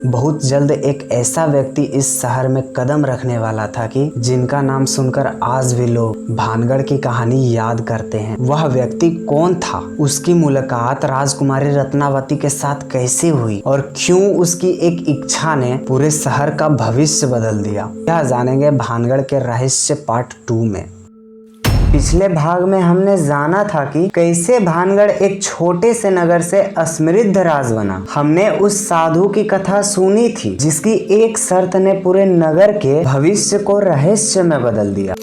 बहुत जल्द एक ऐसा व्यक्ति इस शहर में कदम रखने वाला था कि जिनका नाम सुनकर आज भी लोग भानगढ़ की कहानी याद करते हैं। वह व्यक्ति कौन था, उसकी मुलाकात राजकुमारी रत्नावती के साथ कैसे हुई और क्यों उसकी एक इच्छा ने पूरे शहर का भविष्य बदल दिया, यह जानेंगे भानगढ़ के रहस्य पार्ट 2 में। पिछले भाग में हमने जाना था कि कैसे भानगढ़ एक छोटे से नगर से असमृद्ध राज बना। हमने उस साधु की कथा सुनी थी जिसकी एक शर्त ने पूरे नगर के भविष्य को रहस्य में बदल दिया।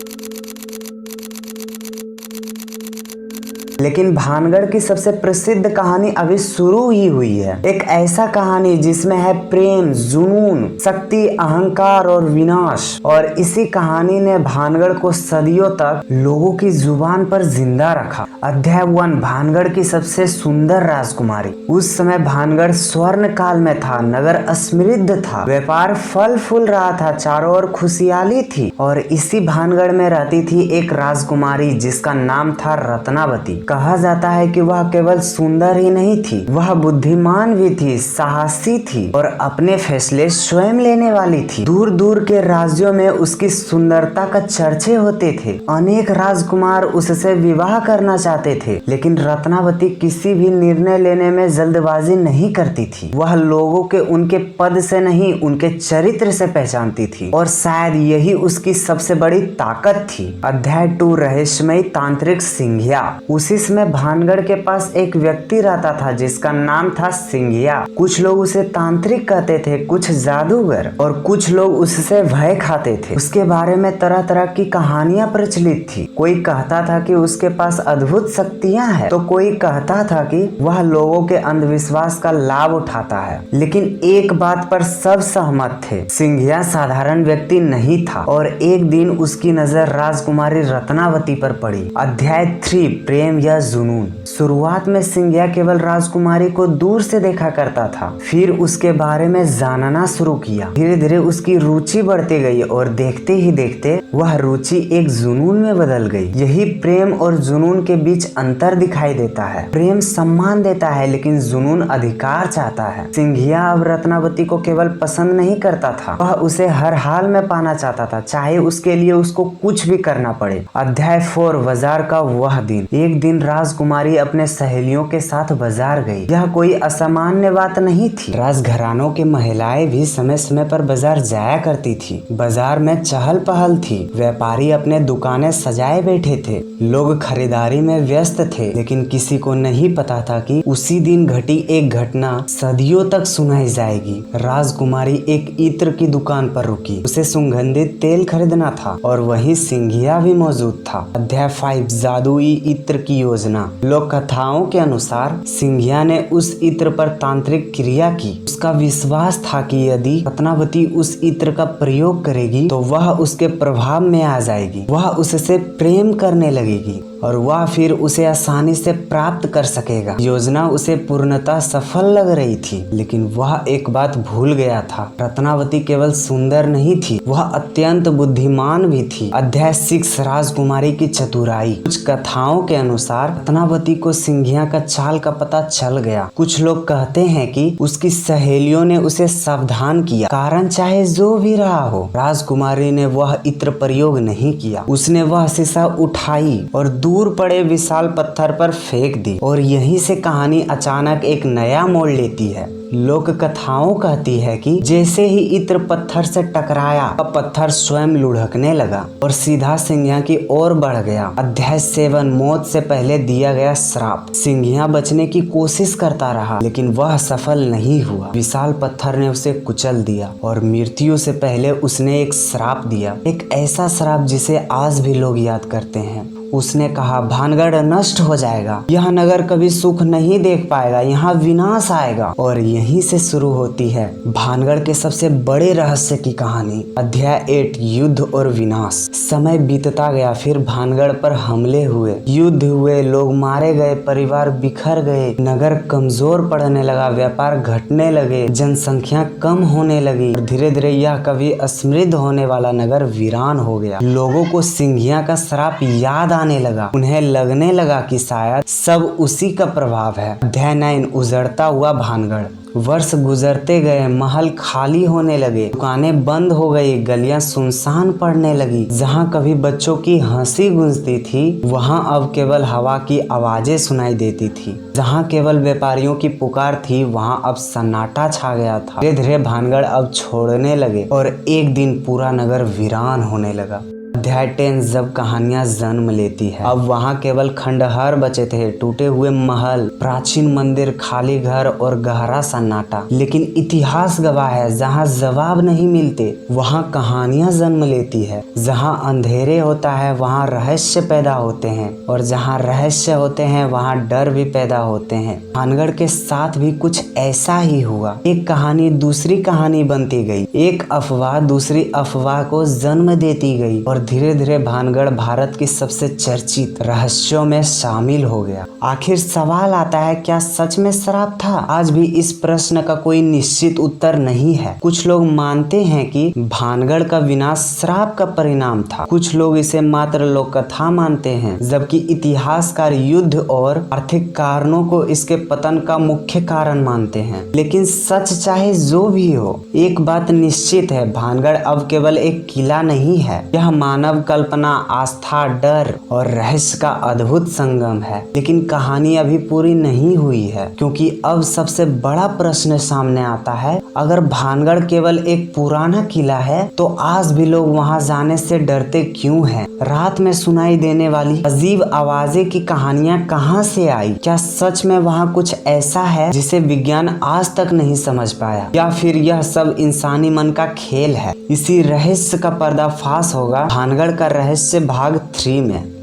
लेकिन भानगढ़ की सबसे प्रसिद्ध कहानी अभी शुरू ही हुई है। एक ऐसा कहानी जिसमें है प्रेम, जुनून, शक्ति, अहंकार और विनाश। और इसी कहानी ने भानगढ़ को सदियों तक लोगों की जुबान पर जिंदा रखा। अध्याय 1, भानगढ़ की सबसे सुंदर राजकुमारी। उस समय भानगढ़ स्वर्ण काल में था, नगर असमृद्ध था, व्यापार फल फूल रहा था, चारों ओर खुशहाली थी। और इसी भानगढ़ में रहती थी एक राजकुमारी जिसका नाम था रत्नावती। कहा जाता है कि वह केवल सुंदर ही नहीं थी, वह बुद्धिमान भी थी, साहसी थी और अपने फैसले स्वयं लेने वाली थी। दूर दूर के राज्यों में उसकी सुंदरता का चर्चे होते थे। अनेक राजकुमार उससे विवाह करना चाहते थे, लेकिन रत्नावती किसी भी निर्णय लेने में जल्दबाजी नहीं करती थी। वह लोगों के उनके पद से नहीं, उनके चरित्र से पहचानती थी और शायद यही उसकी सबसे बड़ी ताकत थी। अध्याय 2, रहस्यमयी तांत्रिक सिंघिया। उसी में भानगढ़ के पास एक व्यक्ति रहता था जिसका नाम था सिंघिया। कुछ लोग उसे तांत्रिक कहते थे, कुछ जादूगर और कुछ लोग उससे भय खाते थे। उसके बारे में तरह तरह की कहानियां प्रचलित थी। कोई कहता था कि उसके पास अद्भुत शक्तियां हैं, तो कोई कहता था कि वह लोगों के अंधविश्वास का लाभ उठाता है। लेकिन एक बात पर सब सहमत थे, सिंघिया साधारण व्यक्ति नहीं था। और एक दिन उसकी नजर राजकुमारी रत्नावती पर पड़ी। अध्याय 3, प्रेम या जुनून। शुरुआत में सिंघिया केवल राजकुमारी को दूर से देखा करता था, फिर उसके बारे में जानना शुरू किया। धीरे धीरे उसकी रुचि बढ़ती गई और देखते ही देखते वह रुचि एक जुनून में बदल गई। यही प्रेम और जुनून के बीच अंतर दिखाई देता है। प्रेम सम्मान देता है, लेकिन जुनून अधिकार चाहता है। सिंघिया अब रत्नावती को केवल पसंद नहीं करता था, वह उसे हर हाल में पाना चाहता था, चाहे उसके लिए उसको कुछ भी करना पड़े। अध्याय 4, बाजार का वह दिन। एक दिन राजकुमारी अपने सहेलियों के साथ बाजार गई। यह कोई असामान्य बात नहीं थी। राजघरानों की महिलाएं भी समय समय पर बाजार जाया करती थी। बाजार में चहल पहल थी, व्यापारी अपने दुकानें सजाए बैठे थे, लोग खरीदारी में व्यस्त थे। लेकिन किसी को नहीं पता था कि उसी दिन घटी एक घटना सदियों तक सुनाई जाएगी। राजकुमारी एक इत्र की दुकान पर रुकी, उसे सुगंधित तेल खरीदना था और वहीं सिंघिया भी मौजूद था। अध्याय 5, जादुई इत्र की योजना। लोक कथाओं के अनुसार सिंघिया ने उस इत्र पर तांत्रिक क्रिया की। उसका विश्वास था कि यदि रत्नावती उस इत्र का प्रयोग करेगी तो वह उसके प्रभाव में आ जाएगी, वह उससे प्रेम करने लगेगी और वह फिर उसे आसानी से प्राप्त कर सकेगा। योजना उसे पूर्णतः सफल लग रही थी, लेकिन वह एक बात भूल गया था, रत्नावती केवल सुंदर नहीं थी, वह अत्यंत बुद्धिमान भी थी। अध्याय 6, राजकुमारी की चतुराई। कुछ कथाओं के अनुसार रत्नावती को सिंघिया का चाल का पता चल गया। कुछ लोग कहते हैं कि उसकी सहेलियों ने उसे सावधान किया, कारण चाहे जो भी रहा हो, राजकुमारी ने वह इत्र प्रयोग नहीं किया। उसने वह शीशा उठाई और दूर पड़े विशाल पत्थर पर फेंक दी और यहीं से कहानी अचानक एक नया मोड़ लेती है। लोक कथाओं कहती है कि जैसे ही इत्र पत्थर से टकराया, वह पत्थर स्वयं लुढ़कने लगा और सीधा सिंघिया की ओर बढ़ गया। अध्याय 7, मौत से पहले दिया गया श्राप। सिंघिया बचने की कोशिश करता रहा, लेकिन वह सफल नहीं हुआ। विशाल पत्थर ने उसे कुचल दिया और मृत्यु से पहले उसने एक श्राप दिया, एक ऐसा श्राप जिसे आज भी लोग याद करते हैं। उसने कहा, भानगढ़ नष्ट हो जाएगा, यह नगर कभी सुख नहीं देख पाएगा, यहाँ विनाश आएगा। और यहीं से शुरू होती है भानगढ़ के सबसे बड़े रहस्य की कहानी। अध्याय 8, युद्ध और विनाश। समय बीतता गया, फिर भानगढ़ पर हमले हुए, युद्ध हुए, लोग मारे गए, परिवार बिखर गए, नगर कमजोर पड़ने लगा, व्यापार घटने लगे, जनसंख्या कम होने लगी। धीरे धीरे यह कभी असमृद्ध होने वाला नगर वीरान हो गया। लोगों को सिंघिया का श्राप याद आने लगा, उन्हें लगने लगा कि शायद सब उसी का प्रभाव है। अध्याय 9, उजड़ता हुआ भानगढ़। वर्ष गुजरते गए, महल खाली होने लगे, दुकानें बंद हो गई, गलियां सुनसान पड़ने लगी। जहां कभी बच्चों की हंसी गूंजती थी वहां अब केवल हवा की आवाजें सुनाई देती थी। जहां केवल व्यापारियों की पुकार थी वहां अब सन्नाटा छा गया था। धीरे धीरे भानगढ़ अब छोड़ने लगे और एक दिन पूरा नगर वीरान होने लगा। अध्याय 10 जब कहानियां जन्म लेती है। अब वहाँ केवल खंडहर बचे थे, टूटे हुए महल, प्राचीन मंदिर, खाली घर और गहरा सन्नाटा। लेकिन इतिहास गवाह है, जहाँ जवाब नहीं मिलते वहाँ कहानियां जन्म लेती है। जहाँ अंधेरे होता है वहाँ रहस्य पैदा होते हैं, और जहाँ रहस्य होते हैं वहाँ डर भी पैदा होते हैं। भानगढ़ के साथ भी कुछ ऐसा ही हुआ। एक कहानी दूसरी कहानी बनती गई, एक अफवाह दूसरी अफवाह को जन्म देती गई, और धीरे धीरे भानगढ़ भारत की सबसे चर्चित रहस्यों में शामिल हो गया। आखिर सवाल आता है, क्या सच में श्राप था? आज भी इस प्रश्न का कोई निश्चित उत्तर नहीं है। कुछ लोग मानते हैं कि भानगढ़ का विनाश श्राप का परिणाम था, कुछ लोग इसे मात्र लोक कथा मानते हैं, जबकि इतिहासकार युद्ध और आर्थिक कारणों को इसके पतन का मुख्य कारण मानते हैं। लेकिन सच चाहे जो भी हो, एक बात निश्चित है, भानगढ़ अब केवल एक किला नहीं है, यह मानव कल्पना, आस्था, डर और रहस्य का अद्भुत संगम है। लेकिन कहानी अभी पूरी नहीं हुई है, क्योंकि अब सबसे बड़ा प्रश्न सामने आता है, अगर भानगढ़ केवल एक पुराना किला है तो आज भी लोग वहां जाने से डरते क्यों हैं? रात में सुनाई देने वाली अजीब आवाजें की कहानियां कहां से आई? क्या सच में वहां कुछ ऐसा है जिसे विज्ञान आज तक नहीं समझ पाया, या फिर यह सब इंसानी मन का खेल है? इसी रहस्य का पर्दाफाश होगा भानगढ़ का रहस्य भाग 3 में।